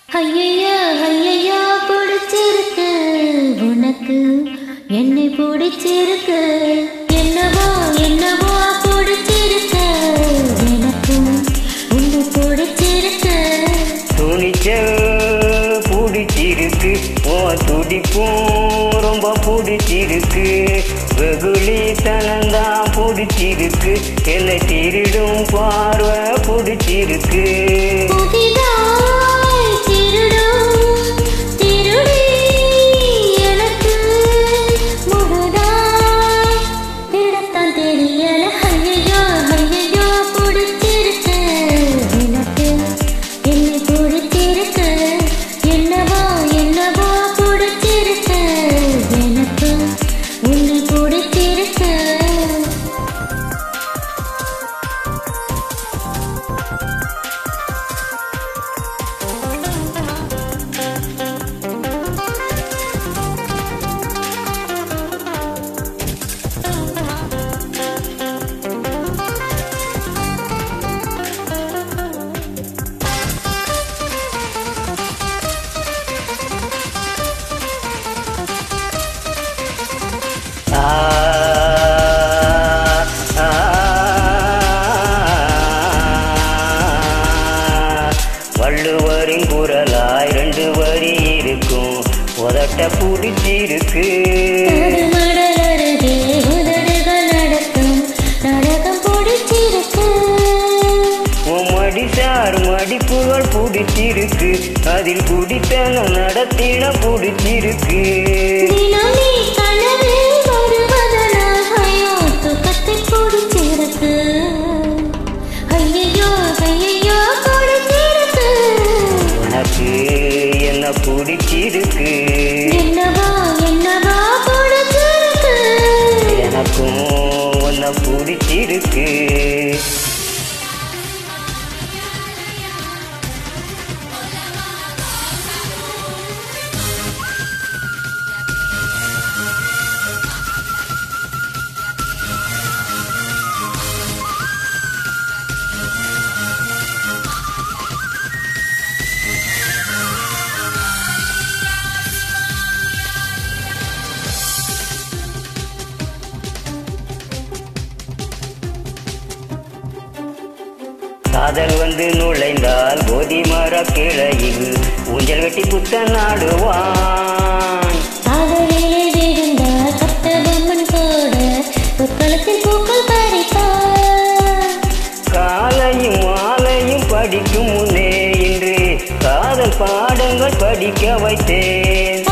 ஐயையா ஐயையா பிடிச்சிருக்கு உனக்கு என்னை பிடிச்சிருக்கு என்னவோ என்னவோ பிடிச்சிருக்கு எனக்கு உன்னை பிடிச்சிருக்கு துணிச்சல் பிடிச்சிருக்கு ஓ துடிப்பும் ரொம்ப பிடிச்சிருக்கு வெகுளித்தனந்தான் பிடிச்சிருக்கு என்னை திருடும் பார்வை பிடிச்சிருக்கு வள்ளுவரின் குரலாய் 2 வரி இருக்கும் உதட்ட பிடிச்சிருக்கு மடிசார் மடிப்புகள் பிடிச்சிருக்கு அதில் குடித்தனம் நடத்தின பிடிச்சிருக்கு உனக்கு என்ன பிடிச்சிருக்கு எனக்கும் உன்னை பிடிச்சிருக்கு காதல் வந்து நுழைந்தால் போதி மர கிளையில் ஊஞ்சல் வெட்டி புத்தன் ஆடுவான் காலையும் மாலையும் படிக்கும் முன்னே இன்று காதல் பாடங்கள் படிக்க வைத்தேன்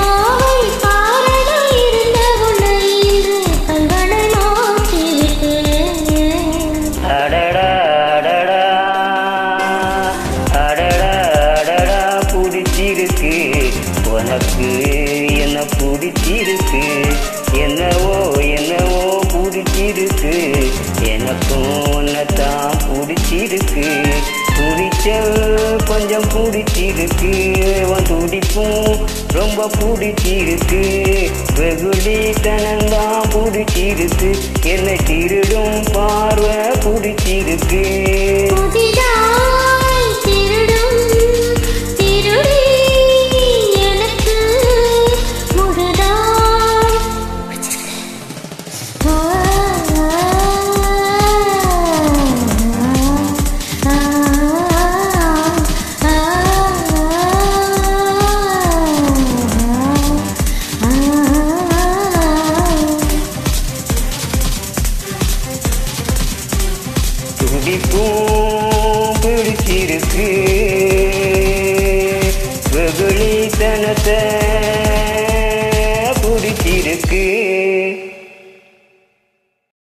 உனக்கு என்ன பிடிச்சிருக்கு என்னவோ என்னவோ பிடிச்சிருக்கு எனக்கும் உன்னைத்தான் பிடிச்சிருக்கு துடிச்சல் கொஞ்சம் பிடிச்சிருக்கு உன் துடிப்பும் ரொம்ப பிடிச்சிருக்கு வெகுளித்தனந்தான் பிடிச்சிருக்கு என்னை திருடும் பார்வை பிடிச்சிருக்கு துடிப்பும் பிடிச்சிருக்கு